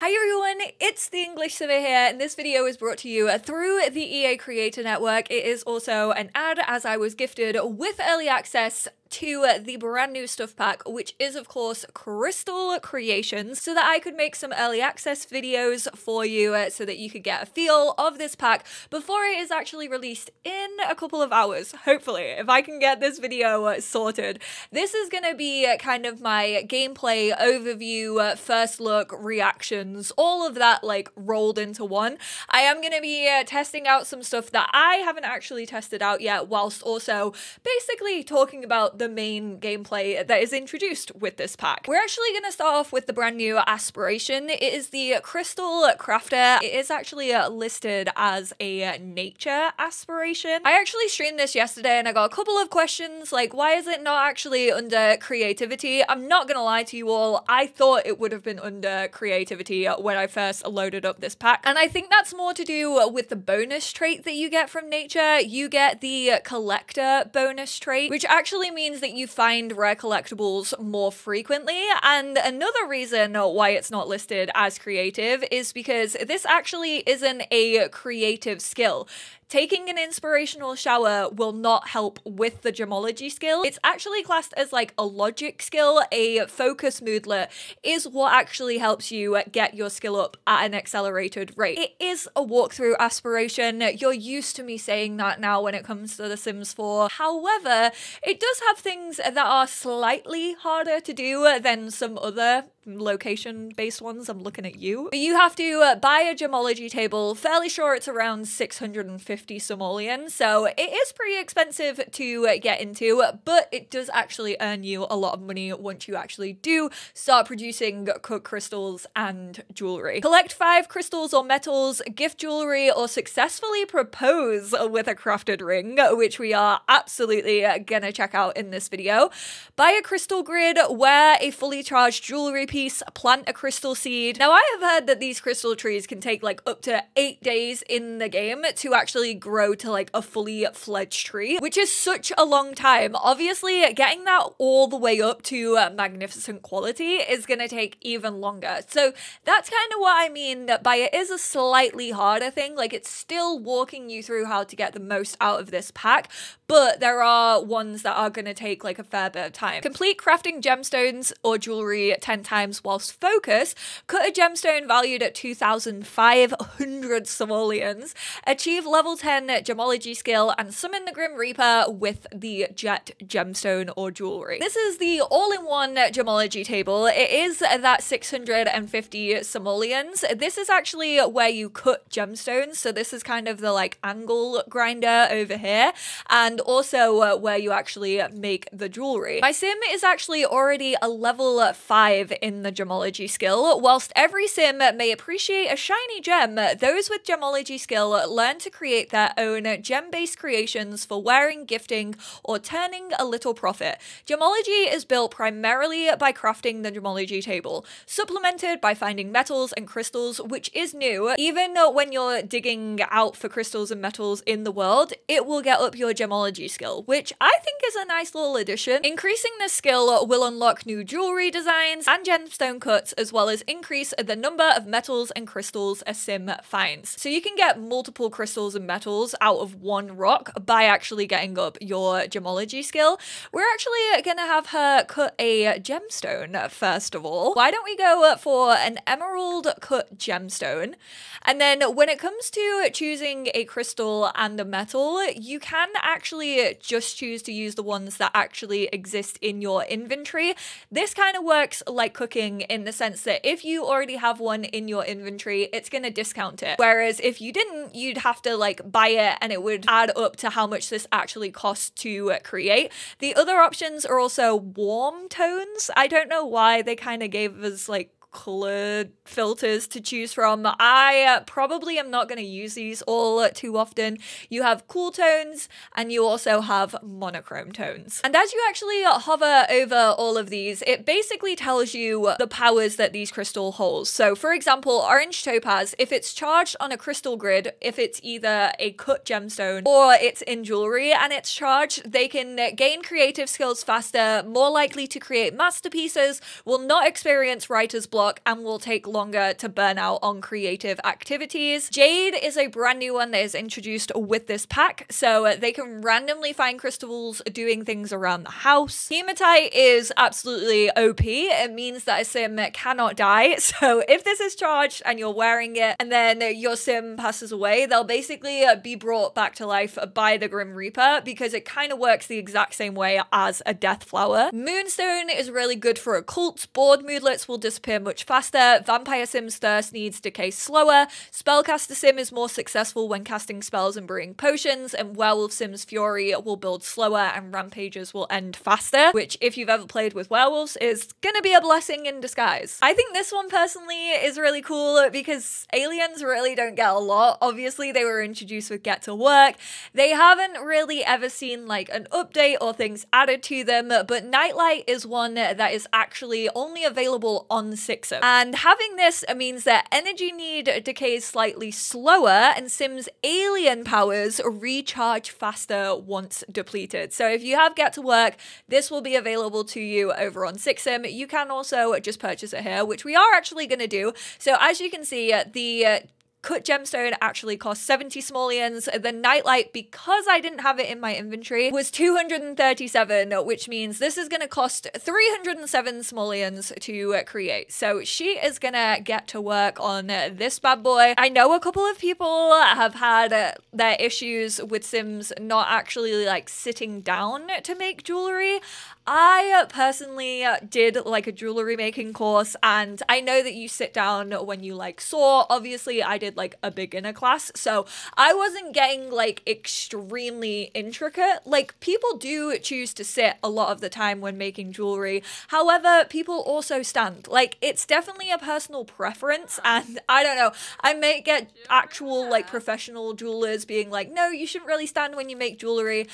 Hi everyone, it's the EnglishSimmer here, and this video is brought to you through the EA Creator Network. It is also an ad as I was gifted with early access to the brand new stuff pack, which is of course Crystal Creations, so that I could make some early access videos for you so that you could get a feel of this pack before it is actually released in a couple of hours, hopefully, if I can get this video sorted. This is gonna be kind of my gameplay overview, first look, reactions, all of that like rolled into one. I am gonna be testing out some stuff that I haven't actually tested out yet, whilst also basically talking about the main gameplay that is introduced with this pack. We're actually going to start off with the brand new aspiration. It is the Crystal Crafter. It is actually listed as a nature aspiration. I actually streamed this yesterday and I got a couple of questions like, why is it not actually under creativity? I'm not going to lie to you all, I thought it would have been under creativity when I first loaded up this pack, and I think that's more to do with the bonus trait that you get from nature. You get the collector bonus trait, which actually means that you find rare collectibles more frequently. And another reason why it's not listed as creative is because this actually isn't a creative skill. Taking an inspirational shower will not help with the gemology skill. It's actually classed as like a logic skill. A focus moodlet is what actually helps you get your skill up at an accelerated rate. It is a walkthrough aspiration. You're used to me saying that now when it comes to The Sims 4. However, it does have things that are slightly harder to do than some other location-based ones. I'm looking at you. You have to buy a gemology table. Fairly sure it's around 650 simoleons, so it is pretty expensive to get into, but it does actually earn you a lot of money once you actually do start producing cut crystals and jewelry. Collect 5 crystals or metals, gift jewelry, or successfully propose with a crafted ring, which we are absolutely gonna check out in this video. Buy a crystal grid, wear a fully charged jewelry piece, plant a crystal seed. Now, I have heard that these crystal trees can take like up to 8 days in the game to actually grow to like a fully fledged tree, which is such a long time. Obviously, getting that all the way up to magnificent quality is gonna take even longer. So that's kind of what I mean by it is a slightly harder thing. Like, it's still walking you through how to get the most out of this pack, but there are ones that are gonna take like a fair bit of time. Complete crafting gemstones or jewelry 10 times whilst focus. Cut a gemstone valued at 2,500 simoleons. Achieve level 10 gemology skill and summon the Grim Reaper with the jet gemstone or jewelry. This is the all-in-one gemology table. It is that 650 simoleons. This is actually where you cut gemstones. So this is kind of the like angle grinder over here, and also where you actually make the jewelry. My sim is actually already a level 5 in the gemology skill. Whilst every sim may appreciate a shiny gem, those with gemology skill learn to create their own gem-based creations for wearing, gifting, or turning a little profit. Gemology is built primarily by crafting the gemology table, supplemented by finding metals and crystals, which is new. Even when you're digging out for crystals and metals in the world, it will get up your gemology skill, which I think is a nice little addition. Increasing this skill will unlock new jewelry designs and gemstone cuts, as well as increase the number of metals and crystals a sim finds. So you can get multiple crystals and metals out of one rock by actually getting up your gemology skill. We're actually gonna have her cut a gemstone first of all. Why don't we go for an emerald cut gemstone? And then when it comes to choosing a crystal and a metal, you can actually just choose to use the ones that actually exist in your inventory. This kind of works like cooking in the sense that if you already have one in your inventory, it's gonna discount it. Whereas if you didn't, you'd have to like buy it and it would add up to how much this actually costs to create. The other options are also warm tones. I don't know why they kind of gave us like colored filters to choose from. I probably am not going to use these all too often. You have cool tones and you also have monochrome tones. And as you actually hover over all of these, it basically tells you the powers that these crystal holds. So for example, orange topaz, if it's charged on a crystal grid, if it's either a cut gemstone or it's in jewelry and it's charged, they can gain creative skills faster, more likely to create masterpieces, will not experience writer's block, unlock and will take longer to burn out on creative activities. Jade is a brand new one that is introduced with this pack, so they can randomly find crystals doing things around the house. Hematite is absolutely OP. It means that a sim cannot die, so if this is charged and you're wearing it and then your sim passes away, they'll basically be brought back to life by the Grim Reaper, because it kind of works the exact same way as a death flower. Moonstone is really good for occults. Bored moodlets will disappear much faster. Vampire Sim's thirst needs decay slower. Spellcaster Sim is more successful when casting spells and brewing potions, and Werewolf Sim's fury will build slower and rampages will end faster, which if you've ever played with werewolves is gonna be a blessing in disguise. I think this one personally is really cool because aliens really don't get a lot. Obviously they were introduced with Get to Work. They haven't really ever seen like an update or things added to them, but Nightlight is one that is actually only available on 6th. And having this means that energy need decays slightly slower and Sim's alien powers recharge faster once depleted. So if you have Get to Work, this will be available to you over on 6th. You can also just purchase it here, which we are actually going to do. So as you can see, the cut gemstone actually cost 70 simoleons. The Nightlight, because I didn't have it in my inventory, was 237, which means this is going to cost 307 simoleons to create. So she is going to get to work on this bad boy. I know a couple of people have had their issues with Sims not actually like sitting down to make jewelry. I personally did like a jewelry making course, and I know that you sit down when you like saw. Obviously I did like a beginner class, so I wasn't getting like extremely intricate. Like people do choose to sit a lot of the time when making jewelry. However, people also stand. Like it's definitely a personal preference, and I don't know, I may get actual like professional jewelers being like, no, you shouldn't really stand when you make jewelry.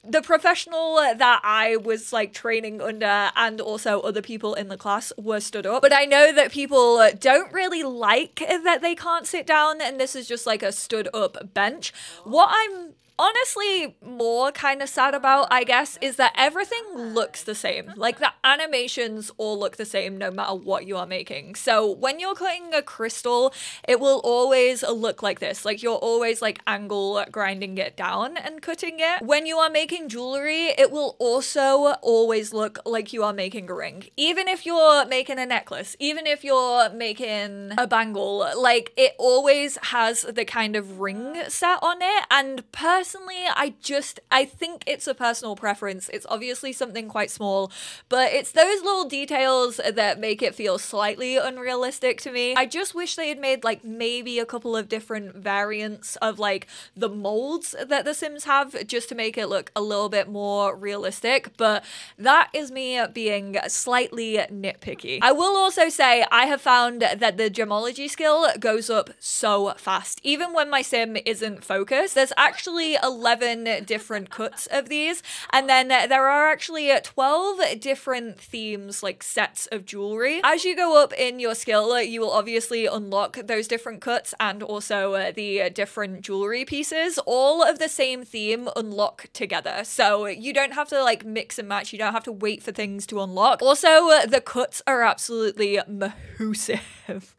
The professional that I was like training under and also other people in the class were stood up. But I know that people don't really like that they can't sit down, and this is just like a stood up bench. What I'm honestly more kind of sad about, I guess, is that everything looks the same. Like the animations all look the same no matter what you are making. So when you're cutting a crystal, it will always look like this. Like you're always like angle grinding it down and cutting it. When you are making jewelry, it will also always look like you are making a ring. Even if you're making a necklace, even if you're making a bangle, like it always has the kind of ring set on it. And personally, I think it's a personal preference. It's obviously something quite small, but it's those little details that make it feel slightly unrealistic to me. I just wish they had made like maybe a couple of different variants of like the molds that the Sims have, just to make it look a little bit more realistic, but that is me being slightly nitpicky. I will also say I have found that the gemology skill goes up so fast. Even when my Sim isn't focused, there's actually 11 different cuts of these, and then there are actually 12 different themes, like sets of jewelry. As you go up in your skill, you will obviously unlock those different cuts and also the different jewelry pieces. All of the same theme unlock together, so you don't have to like mix and match. You don't have to wait for things to unlock. Also, the cuts are absolutely massive.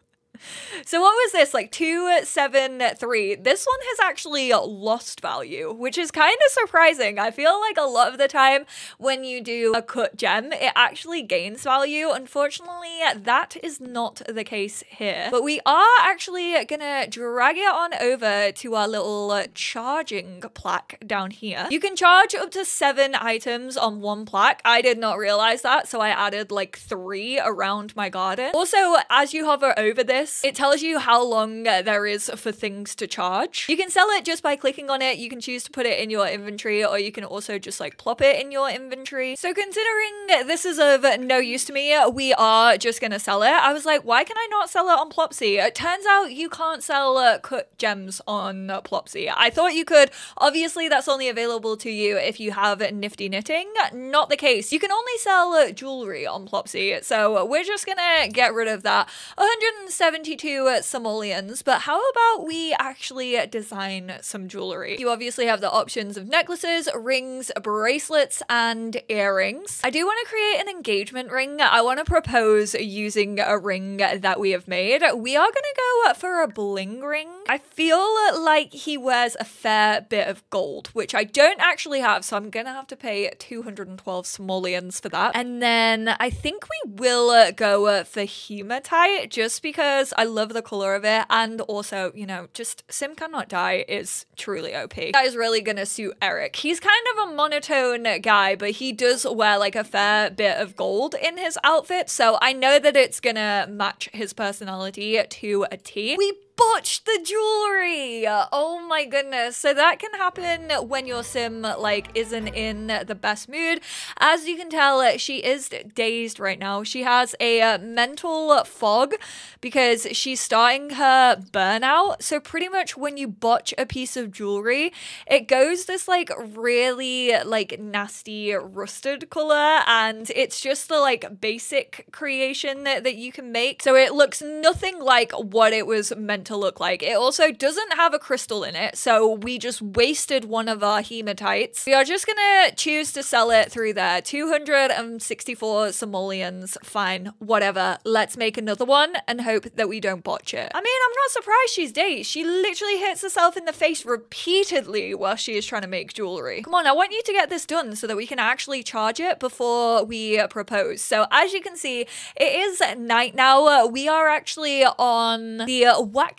So what was this, like 273? This one has actually lost value, which is kind of surprising. I feel like a lot of the time when you do a cut gem, it actually gains value. Unfortunately, that is not the case here. But we are actually gonna drag it on over to our little charging plaque down here. You can charge up to 7 items on one plaque. I did not realize that, so I added like 3 around my garden. Also, as you hover over this, it tells you how long there is for things to charge. You can sell it just by clicking on it. You can choose to put it in your inventory, or you can also just like plop it in your inventory. So considering this is of no use to me, we are just gonna sell it. I was like, why can I not sell it on Plopsy? It turns out you can't sell cut gems on Plopsy. I thought you could. Obviously, that's only available to you if you have Nifty Knitting. Not the case. You can only sell jewelry on Plopsy. So we're just gonna get rid of that. 170 72 simoleons, but how about we actually design some jewelry? You obviously have the options of necklaces, rings, bracelets, and earrings. I do want to create an engagement ring. I want to propose using a ring that we have made. We are going to go for a bling ring. I feel like he wears a fair bit of gold, which I don't actually have, so I'm going to have to pay 212 simoleons for that. And then I think we will go for hematite just because I love the color of it, and also, you know, just Sim Cannot Die is truly OP. That is really gonna suit Eric. He's kind of a monotone guy, but he does wear like a fair bit of gold in his outfit, so I know that it's gonna match his personality to a T. We botched the jewelry. Oh my goodness. So that can happen when your sim like isn't in the best mood. As you can tell, she is dazed right now. She has a mental fog because she's starting her burnout. So pretty much when you botch a piece of jewelry, it goes this like really like nasty rusted color, and it's just the like basic creation that you can make. So it looks nothing like what it was meant to look like. It also doesn't have a crystal in it, so we just wasted one of our hematites. We are just gonna choose to sell it through there. 264 simoleons. Fine, whatever. Let's make another one and hope that we don't botch it. I mean, I'm not surprised she's dazed. She literally hits herself in the face repeatedly while she is trying to make jewelry. Come on, I want you to get this done so that we can actually charge it before we propose. So as you can see, it is night now. We are actually on the waxing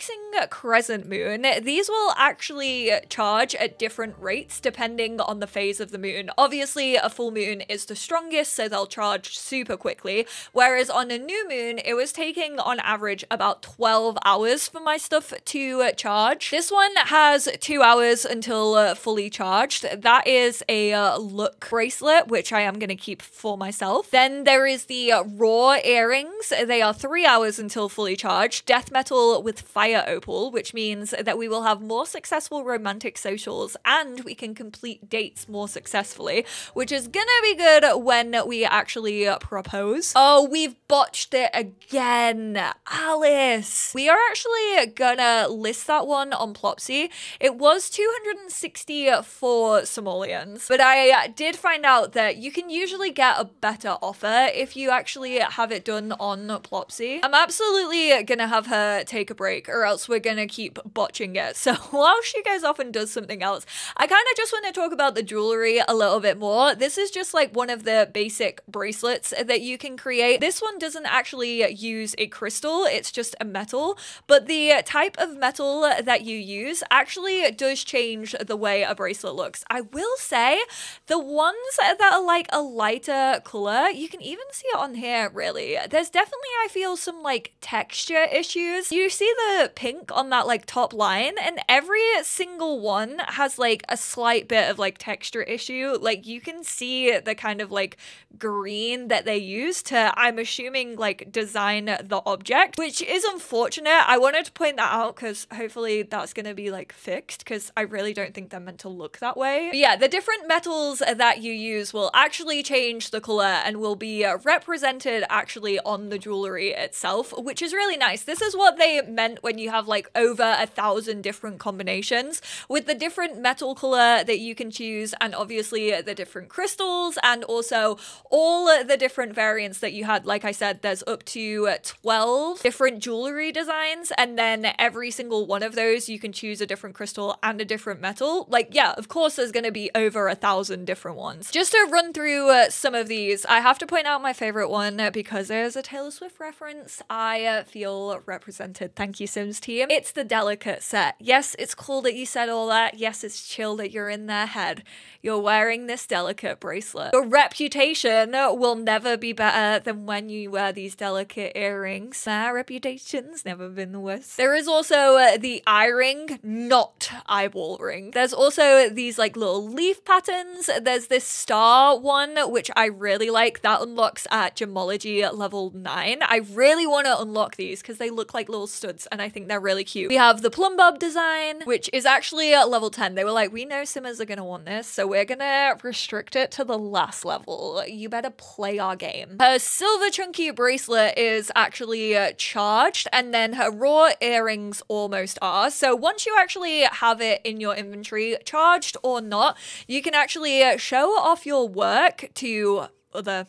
crescent moon. These will actually charge at different rates depending on the phase of the moon. Obviously, a full moon is the strongest, so they'll charge super quickly, whereas on a new moon, it was taking on average about 12 hours for my stuff to charge. This one has 2 hours until fully charged. That is a look bracelet, which I am going to keep for myself. Then there is the raw earrings. They are 3 hours until fully charged. Death metal with fire opal, which means that we will have more successful romantic socials and we can complete dates more successfully, which is gonna be good when we actually propose. Oh, we've botched it again. Alice. We are actually gonna list that one on Plopsy. It was 264 simoleons, but I did find out that you can usually get a better offer if you actually have it done on Plopsy. I'm absolutely gonna have her take a break, or else we're gonna keep botching it. So while she goes off and does something else, I kind of just want to talk about the jewelry a little bit more. This is just like one of the basic bracelets that you can create. This one doesn't actually use a crystal, it's just a metal, but the type of metal that you use actually does change the way a bracelet looks. I will say the ones that are like a lighter color, you can even see it on here really. There's definitely, I feel, some like texture issues. You see the pink on that like top line, and every single one has like a slight bit of like texture issue. Like you can see the kind of like green that they use to, I'm assuming, like design the object, which is unfortunate. I wanted to point that out because hopefully that's gonna be like fixed, because I really don't think they're meant to look that way. But yeah, the different metals that you use will actually change the color and will be represented actually on the jewelry itself, which is really nice. This is what they meant when you have like over 1,000 different combinations with the different metal color that you can choose, and obviously the different crystals, and also all the different variants that you had. Like I said, there's up to 12 different jewelry designs, and then every single one of those you can choose a different crystal and a different metal. Like, yeah, of course there's gonna be over 1,000 different ones. Just to run through some of these, I have to point out my favorite one because there's a Taylor Swift reference. I feel represented. Thank you, Sims team. It's the delicate set. Yes, it's cool that you said all that. Yes, it's chill that you're in their head. You're wearing this delicate bracelet. Your reputation will never be better than when you wear these delicate earrings. My reputation's never been the worst. There is also the eye ring, not eyeball ring. There's also these like little leaf patterns. There's this star one, which I really like. That unlocks at gemology level 9. I really want to unlock these because they look like little studs and I think they're really cute. We have the plum bob design, which is actually at level 10. They were like, we know Simmers are gonna want this, so we're gonna restrict it to the last level. You better play our game. Her silver chunky bracelet is actually charged, and then her raw earrings almost are. So once you actually have it in your inventory, charged or not, you can actually show off your work to other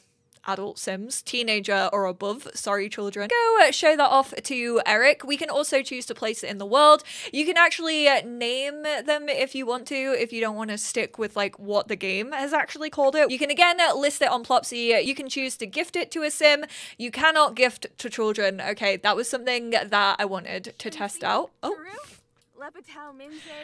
adult Sims, teenager or above, sorry children. Go show that off to Eric. We can also choose to place it in the world. You can actually name them if you want to, if you don't want to stick with like what the game has actually called it. You can again list it on Plopsy. You can choose to gift it to a Sim. You cannot gift to children. Okay, that was something that I wanted to test out. Oh.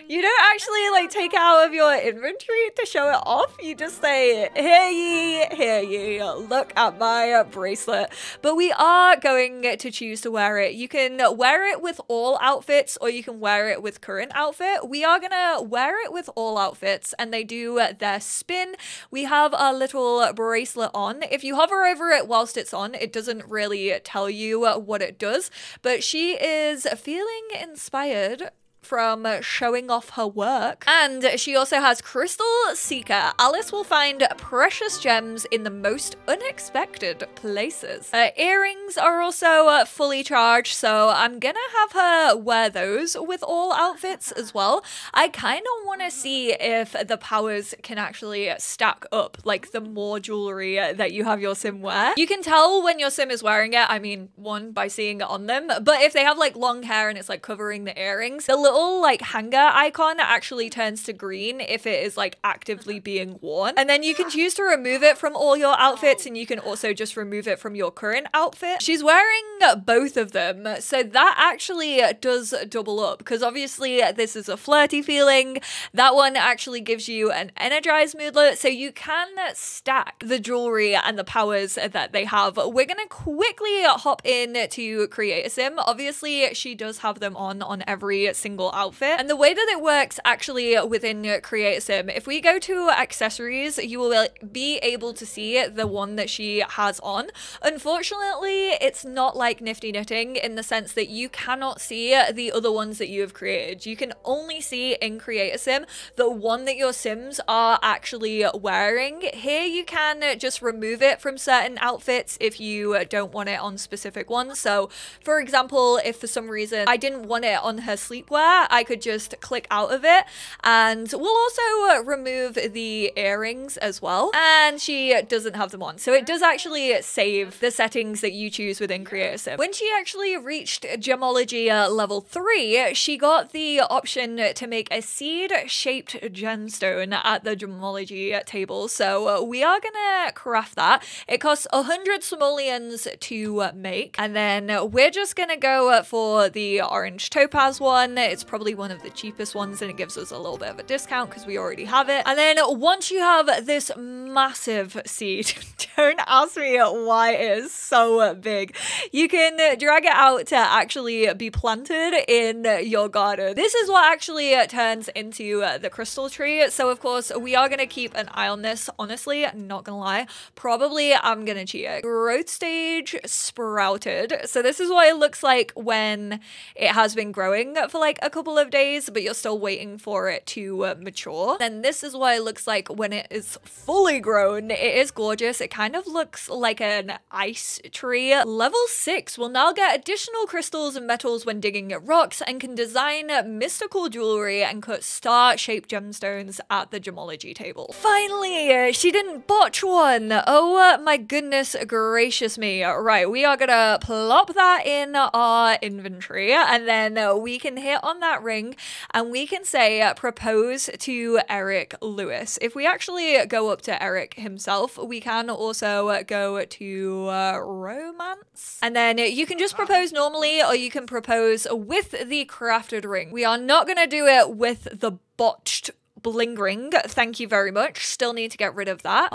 You don't actually like take out of your inventory to show it off. You just say, here ye, look at my bracelet. But we are going to choose to wear it. You can wear it with all outfits, or you can wear it with current outfit. We are gonna wear it with all outfits, and they do their spin. We have a little bracelet on. If you hover over it whilst it's on, it doesn't really tell you what it does, but she is feeling inspired from showing off her work. And she also has Crystal Seeker. Alice will find precious gems in the most unexpected places. Her earrings are also fully charged, so I'm gonna have her wear those with all outfits as well. I kind of want to see if the powers can actually stack up, like the more jewelry that you have your Sim wear. You can tell when your Sim is wearing it, I mean, one, by seeing it on them, but if they have like long hair and it's like covering the earrings, the little like hanger icon actually turns to green if it is like actively being worn. And then you can choose to remove it from all your outfits, and you can also just remove it from your current outfit. She's wearing both of them, so that actually does double up, because obviously this is a flirty feeling. That one actually gives you an energized moodlet, so you can stack the jewelry and the powers that they have. We're gonna quickly hop in to create a Sim. Obviously she does have them on every single outfit. And the way that it works actually within Create a Sim, if we go to accessories, you will be able to see the one that she has on. Unfortunately, it's not like Nifty Knitting in the sense that you cannot see the other ones that you have created. You can only see in Create a Sim the one that your Sims are actually wearing. Here you can just remove it from certain outfits if you don't want it on specific ones. So for example, if for some reason I didn't want it on her sleepwear, I could just click out of it, and we'll also remove the earrings as well, and she doesn't have them on, so it does actually save the settings that you choose within Create a Sim. When she actually reached Gemology level 3, she got the option to make a seed-shaped gemstone at the Gemology table, so we are gonna craft that. It costs 100 simoleons to make, and then we're just gonna go for the orange topaz one. It's probably one of the cheapest ones, and it gives us a little bit of a discount because we already have it. And then once you have this massive seed, don't ask me why it is so big, you can drag it out to actually be planted in your garden. This is what actually turns into the crystal tree. So of course we are going to keep an eye on this. Honestly, not gonna lie, probably I'm gonna cheat it. Growth stage sprouted. So this is what it looks like when it has been growing for like a couple of days, but you're still waiting for it to mature. Then this is what it looks like when it is fully grown. It is gorgeous. It kind of looks like an ice tree. Level 6 will now get additional crystals and metals when digging at rocks, and can design mystical jewelry and cut star-shaped gemstones at the gemology table. Finally, she didn't botch one. Oh my goodness gracious me. Right, we are gonna plop that in our inventory, and then we can hit on that ring and we can say propose to Eric Lewis. If we actually go up to Eric himself, we can also go to romance, and then you can just propose normally, or you can propose with the crafted ring. We are not gonna do it with the botched bling ring, thank you very much. Still need to get rid of that.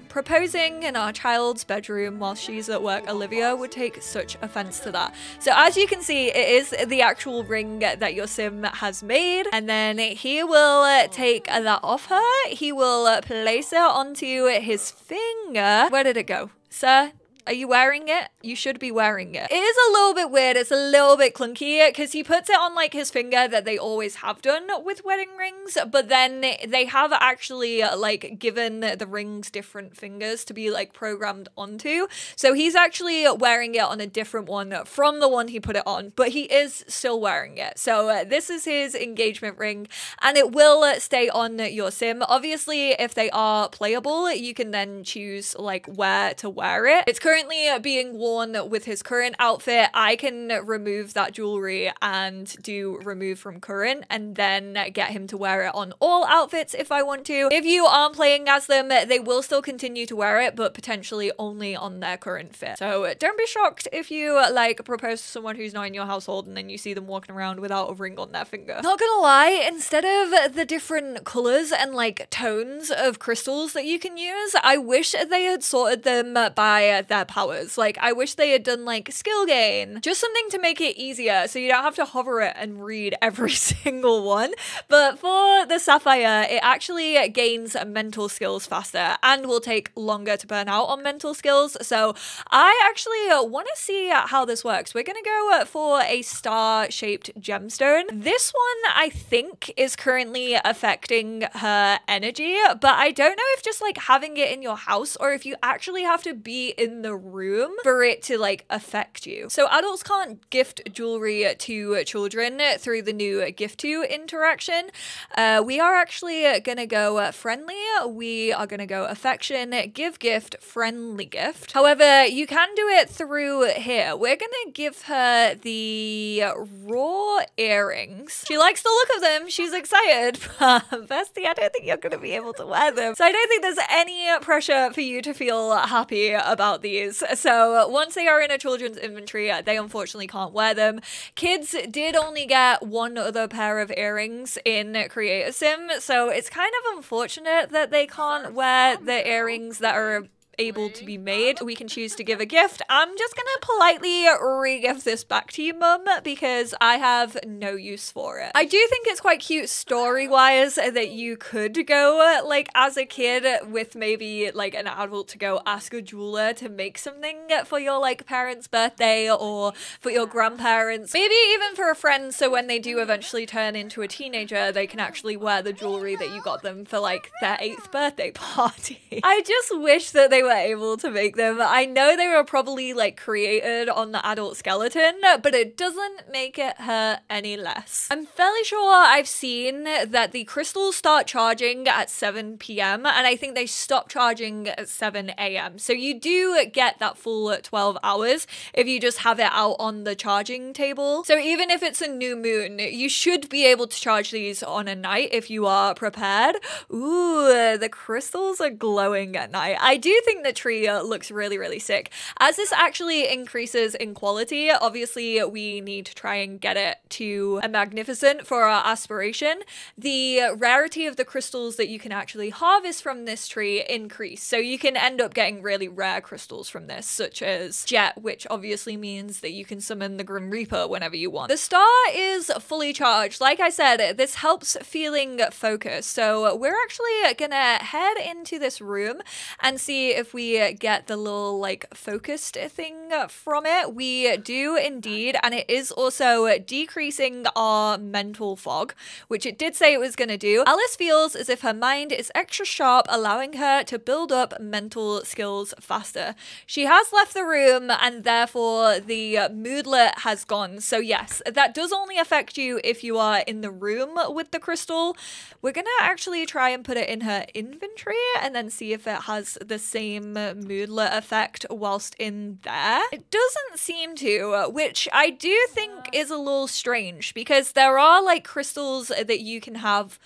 Proposing in our child's bedroom while she's at work. Olivia would take such offense to that. So as you can see, it is the actual ring that your Sim has made, and then he will take that off her. He will place it onto his finger. Where did it go? Sir, Are you wearing it? You should be wearing it. It is a little bit weird. It's a little bit clunky because he puts it on like his finger that they always have done with wedding rings, but then they have actually like given the rings different fingers to be like programmed onto. So he's actually wearing it on a different one from the one he put it on, but he is still wearing it. So this is his engagement ring and it will stay on your sim. Obviously, if they are playable, you can then choose like where to wear it. It's currently being worn with his current outfit. I can remove that jewelry and do remove from current and then get him to wear it on all outfits if I want to. If you aren't playing as them, they will still continue to wear it, but potentially only on their current fit. So don't be shocked if you like propose to someone who's not in your household and then you see them walking around without a ring on their finger. Not gonna lie, instead of the different colors and like tones of crystals that you can use, I wish they had sorted them by their powers. Like, I wish they had done like skill gain, just something to make it easier so you don't have to hover it and read every single one. But for the sapphire, it actually gains mental skills faster and will take longer to burn out on mental skills. So I actually want to see how this works. We're gonna go for a star-shaped gemstone. This one I think is currently affecting her energy, but I don't know if just like having it in your house or if you actually have to be in the room for it to like affect you. So adults can't gift jewelry to children through the new gift to interaction. We are actually gonna go friendly. We are gonna go affection, give gift, friendly gift. However, you can do it through here. We're gonna give her the raw earrings. She likes the look of them. She's excited, but bestie, I don't think you're gonna be able to wear them. So I don't think there's any pressure for you to feel happy about these. So once they are in a children's inventory, they unfortunately can't wear them. Kids did only get one other pair of earrings in Create a Sim, so it's kind of unfortunate that they can't wear the earrings that are able to be made. We can choose to give a gift. I'm just gonna politely re-gift this back to you, mum, because I have no use for it. I do think it's quite cute story-wise that you could go like as a kid with maybe like an adult to go ask a jeweler to make something for your like parents' birthday or for your grandparents, maybe even for a friend, so when they do eventually turn into a teenager they can actually wear the jewelry that you got them for like their 8th birthday party. I just wish that they were able to make them. I know they were probably like created on the adult skeleton, but it doesn't make it hurt any less. I'm fairly sure I've seen that the crystals start charging at 7 p.m. and I think they stop charging at 7 a.m. So you do get that full 12 hours if you just have it out on the charging table. So even if it's a new moon, you should be able to charge these on a night if you are prepared. Ooh, the crystals are glowing at night. I do think the tree looks really, really sick. As this actually increases in quality, obviously we need to try and get it to a magnificent for our aspiration. The rarity of the crystals that you can actually harvest from this tree increase. So you can end up getting really rare crystals from this, such as Jet, which obviously means that you can summon the Grim Reaper whenever you want. The star is fully charged. Like I said, this helps feeling focused. So we're actually gonna head into this room and see if we get the little like focused thing from it. We do indeed, and it is also decreasing our mental fog, which it did say it was going to do. Alice feels as if her mind is extra sharp, allowing her to build up mental skills faster. She has left the room and therefore the moodlet has gone. So yes, that does only affect you if you are in the room with the crystal. We're gonna actually try and put it in her inventory and then see if it has the same moodlet effect whilst in there. It doesn't seem to, which I do think is a little strange because there are like crystals that you can have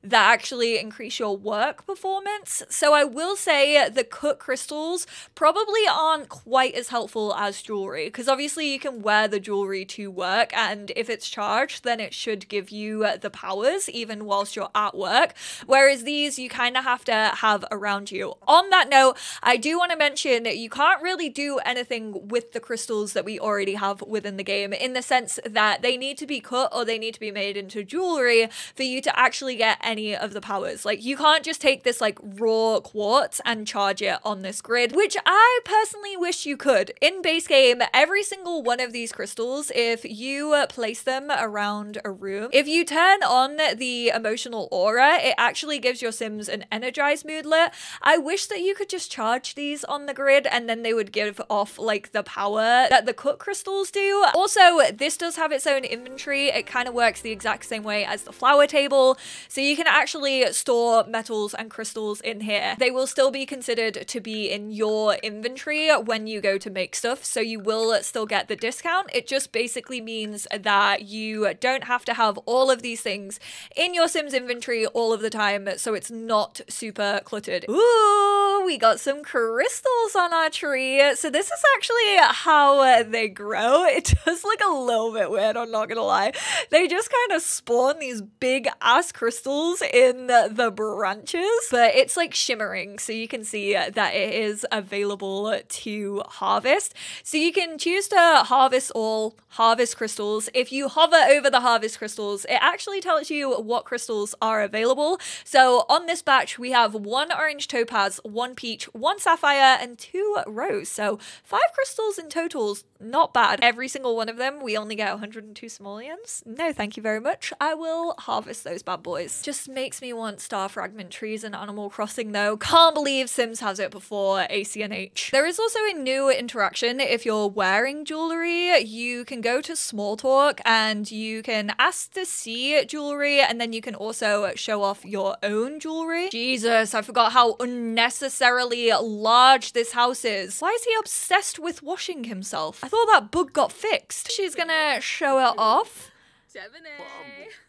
that actually increase your work performance. So I will say the cut crystals probably aren't quite as helpful as jewelry, because obviously you can wear the jewelry to work, and if it's charged then it should give you the powers even whilst you're at work, whereas these you kind of have to have around you. On that note, I do want to mention you can't really do anything with the crystals that we already have within the game, in the sense that they need to be cut or they need to be made into jewelry for you to actually get any of the powers. Like, you can't just take this like raw quartz and charge it on this grid, which I personally wish you could. In base game, every single one of these crystals, if you place them around a room, if you turn on the emotional aura, it actually gives your Sims an energized moodlet. I wish that you could just charge these on the grid and then they would give off like the power that the cut crystals do. Also, this does have its own inventory. It kind of works the exact same way as the flower table. So you can actually store metals and crystals in here. They will still be considered to be in your inventory when you go to make stuff. So you will still get the discount. It just basically means that you don't have to have all of these things in your Sims inventory all of the time. So it's not super cluttered. Ooh, we got some crystals on our tree. So this is actually how they grow. It does look a little bit weird, I'm not gonna lie. They just kind of spawn these big ass crystals in the branches, but it's like shimmering, so you can see that it is available to harvest. So you can choose to harvest all harvest crystals. If you hover over the harvest crystals, it actually tells you what crystals are available. So on this batch, we have 1 orange topaz, 1 peach, 1 sapphire, and 2 rose. So 5 crystals in totals. Not bad. Every single one of them, we only get 102 simoleons. No, thank you very much. I will harvest those bad boys. Just makes me want star fragment trees in Animal Crossing though. Can't believe Sims has it before ACNH. There is also a new interaction. If you're wearing jewelry, you can go to small talk and you can ask to see jewelry, and then you can also show off your own jewelry. Jesus, I forgot how unnecessarily large this house is. Why is he obsessed with washing himself? I thought that bug got fixed. She's gonna show it off.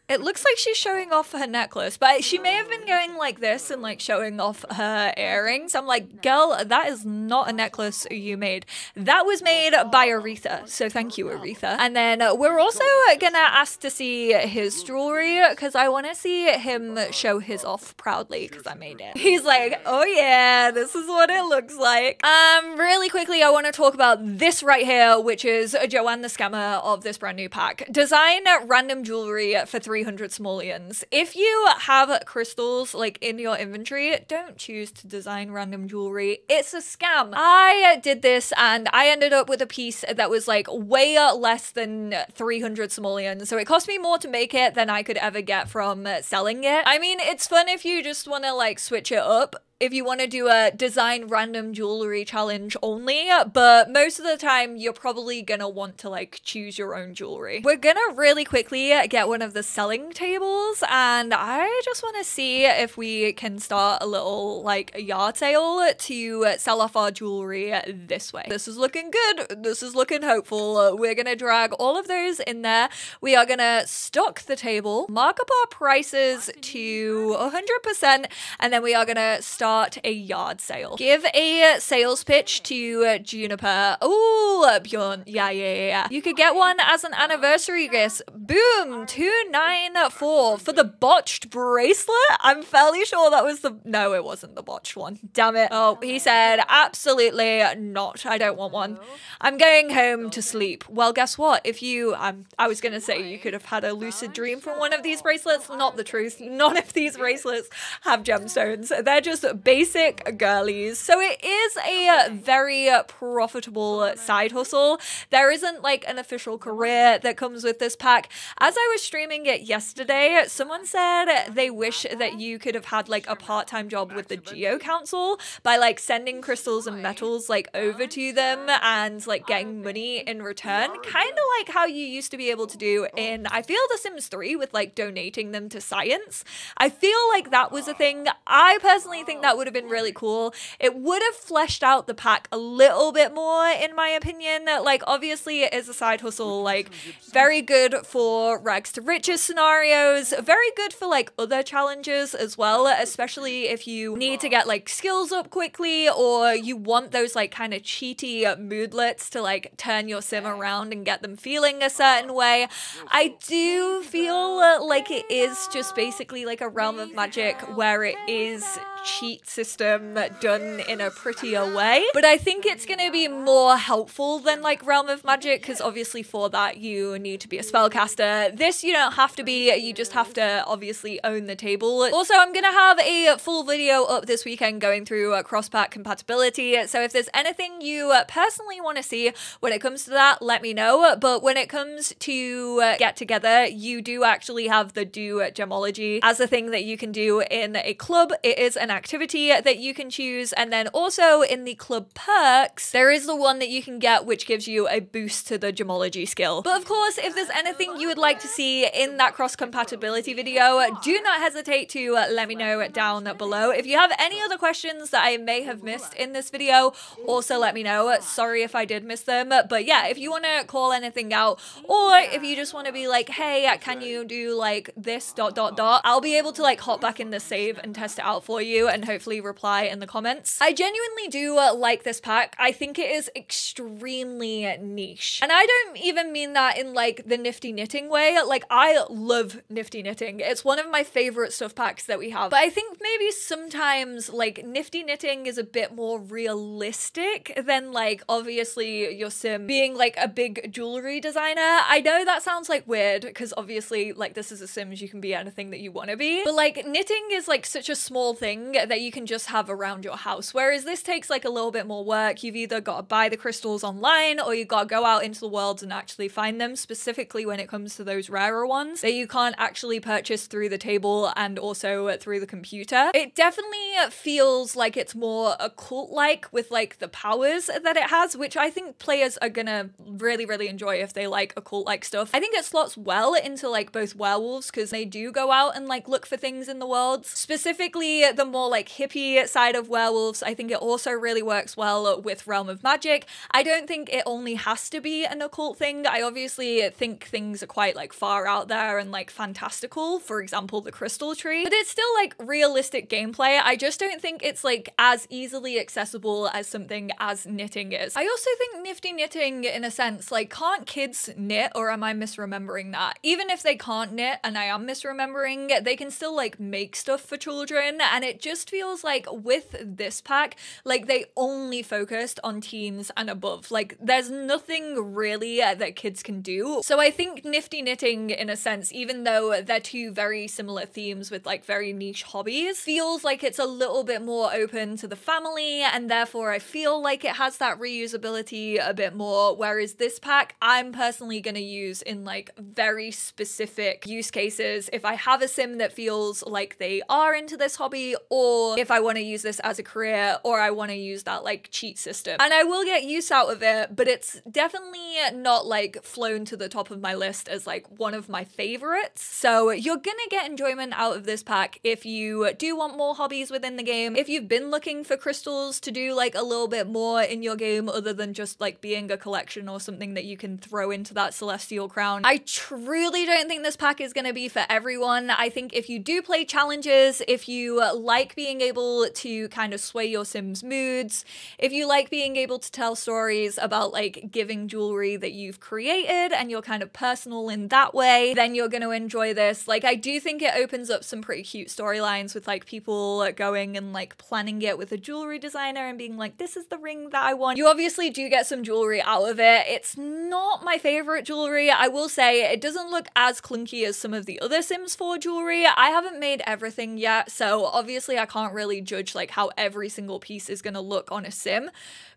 It looks like she's showing off her necklace, but she may have been going like this and like showing off her earrings. I'm like, girl, that is not a necklace you made. That was made by Aretha, so thank you, Aretha. And then we're also gonna ask to see his jewelry because I want to see him show his off proudly because I made it. He's like, oh yeah, this is what it looks like. Really quickly, I want to talk about this right here, which is Joanne the Scammer of this brand new pack. Design random jewelry for 300 simoleons. If you have crystals like in your inventory, don't choose to design random jewelry. It's a scam. I did this and I ended up with a piece that was like way less than 300 simoleons. So it cost me more to make it than I could ever get from selling it. I mean, it's fun if you just want to like switch it up. If you want to do a design random jewelry challenge only, but most of the time you're probably gonna want to like choose your own jewelry. We're gonna really quickly get one of the selling tables, and I just want to see if we can start a little like yard sale to sell off our jewelry this way. This is looking good. This is looking hopeful. We're gonna drag all of those in there. We are gonna stock the table, mark up our prices to 100%, and then we are gonna start a yard sale. Give a sales pitch to Juniper. Oh, Bjorn. Yeah. You could get one as an anniversary gift. Boom, 294 for the botched bracelet. I'm fairly sure that was the... No, it wasn't the botched one. Damn it. Oh, he said, absolutely not. I don't want one. I'm going home to sleep. Well, guess what? If you... I was going to say you could have had a lucid dream from one of these bracelets. Not the truth. None of these bracelets have gemstones. They're just basic girlies. So it is a very profitable side hustle. There isn't like an official career that comes with this pack. As I was streaming it yesterday, someone said they wish that you could have had like a part-time job with the Geo Council by like sending crystals and metals like over to them and like getting money in return. Kind of like how you used to be able to do in, I feel, The Sims 3 with like donating them to science. I feel like that was a thing. I personally think that would have been really cool. It would have fleshed out the pack a little bit more, in my opinion. Like, obviously it is a side hustle, like very good for rags to riches scenarios, very good for like other challenges as well, especially if you need to get like skills up quickly or you want those like kind of cheaty moodlets to like turn your sim around and get them feeling a certain way. I do feel like it is just basically like a realm of magic where it is cheat cheat system done in a prettier way. But I think it's going to be more helpful than like Realm of Magic, because obviously for that you need to be a spellcaster. This you don't have to be, you just have to obviously own the table. Also, I'm gonna have a full video up this weekend going through cross-pack compatibility, so if there's anything you personally want to see when it comes to that, let me know. But when it comes to get together, you do actually have the do gemology as a thing that you can do in a club. It is an activity that you can choose, and then also in the club perks, there is the one that you can get which gives you a boost to the gemology skill. But of course, if there's anything you would like to see in that cross-compatibility video, do not hesitate to let me know down below. If you have any other questions that I may have missed in this video, also let me know. Sorry if I did miss them, but yeah, if you want to call anything out, or if you just want to be like, hey, can you do like this ... I'll be able to like hop back in the save and test it out for you and hopefully reply in the comments. I genuinely do like this pack. I think it is extremely niche, and I don't even mean that in like the nifty knitting way. Like, I love nifty knitting. It's one of my favorite stuff packs that we have, but I think maybe sometimes like nifty knitting is a bit more realistic than like obviously your sim being like a big jewelry designer. I know that sounds like weird because obviously like this is a Sims, you can be anything that you want to be, but like knitting is like such a small thing that you can just have around your house, whereas this takes like a little bit more work. You've either got to buy the crystals online, or you got to go out into the world and actually find them, specifically when it comes to those rarer ones that you can't actually purchase through the table and also through the computer. It definitely feels like it's more occult-like with like the powers that it has, which I think players are gonna really enjoy if they like occult-like stuff. I think it slots well into like both werewolves, because they do go out and like look for things in the world. Specifically the more like hippie side of werewolves, I think it also really works well with Realm of Magic. I don't think it only has to be an occult thing. I obviously think things are quite like far out there and like fantastical, for example the crystal tree, but it's still like realistic gameplay. I just don't think it's like as easily accessible as something as knitting is. I also think nifty knitting, in a sense, like, can't kids knit, or am I misremembering that? Even if they can't knit and I am misremembering, they can still like make stuff for children, and it just feels like with this pack, like they only focused on teens and above. Like there's nothing really that kids can do. So I think nifty knitting, in a sense, even though they're two very similar themes with like very niche hobbies, feels like it's a little bit more open to the family, and therefore I feel like it has that reusability a bit more, whereas this pack I'm personally gonna use in like very specific use cases. If I have a sim that feels like they are into this hobby, or if I want to use this as a career, or I want to use that like cheat system, and I will get use out of it, but it's definitely not like flown to the top of my list as like one of my favorites. So you're gonna get enjoyment out of this pack if you do want more hobbies within the game. If you've been looking for crystals to do like a little bit more in your game other than just like being a collection or something that you can throw into that celestial crown, I truly don't think this pack is going to be for everyone. I think if you do play challenges, if you like being able to kind of sway your Sims moods, if you like being able to tell stories about like giving jewelry that you've created and you're kind of personal in that way, then you're going to enjoy this. Like, I do think it opens up some pretty cute storylines with like people going and like planning it with a jewelry designer and being like, this is the ring that I want. You obviously do get some jewelry out of it. It's not my favorite jewelry. I will say it doesn't look as clunky as some of the other Sims 4 jewelry. I haven't made everything yet, so obviously I can't really judge like how every single piece is gonna look on a sim.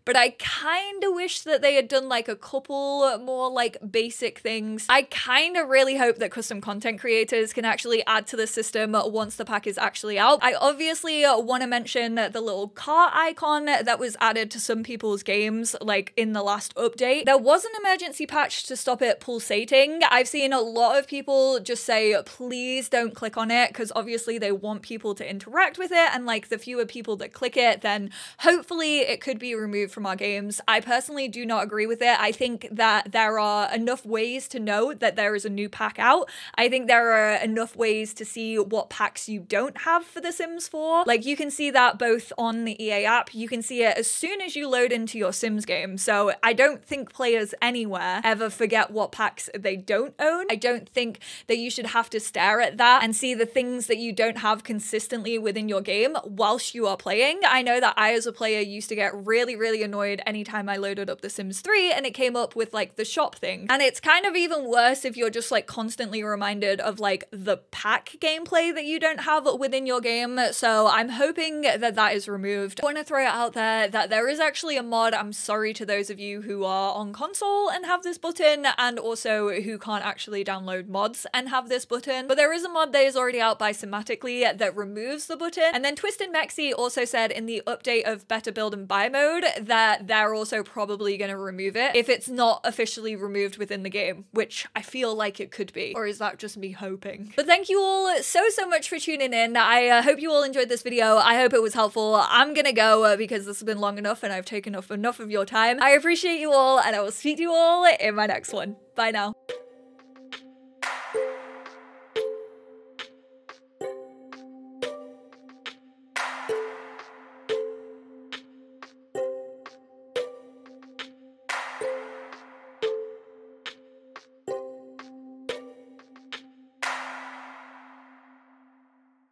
But I kind of wish that they had done like a couple more like basic things. I kind of really hope that custom content creators can actually add to the system once the pack is actually out. I obviously want to mention the little car icon that was added to some people's games like in the last update. There was an emergency patch to stop it pulsating. I've seen a lot of people just say, please don't click on it, because obviously they want people to interact with it, and like the fewer people that click it, then hopefully it could be removed from our games. I personally do not agree with it. I think that there are enough ways to know that there is a new pack out. I think there are enough ways to see what packs you don't have for The Sims 4. Like, you can see that both on the EA app, you can see it as soon as you load into your Sims game. So I don't think players anywhere ever forget what packs they don't own. I don't think that you should have to stare at that and see the things that you don't have consistently within your game. game whilst you are playing. I know that I as a player used to get really annoyed anytime I loaded up The Sims 3 and it came up with like the shop thing. And it's kind of even worse if you're just like constantly reminded of like the pack gameplay that you don't have within your game. So I'm hoping that that is removed. I want to throw it out there that there is actually a mod. I'm sorry to those of you who are on console and have this button, and also who can't actually download mods and have this button, but there is a mod that is already out by Simatically that removes the button. And then Twisted Mexi also said in the update of Better Build and Buy mode that they're also probably going to remove it if it's not officially removed within the game, which I feel like it could be. Or is that just me hoping? But thank you all so much for tuning in. I hope you all enjoyed this video. I hope it was helpful. I'm gonna go because this has been long enough and I've taken up enough of your time. I appreciate you all, and I will speak to you all in my next one. Bye now.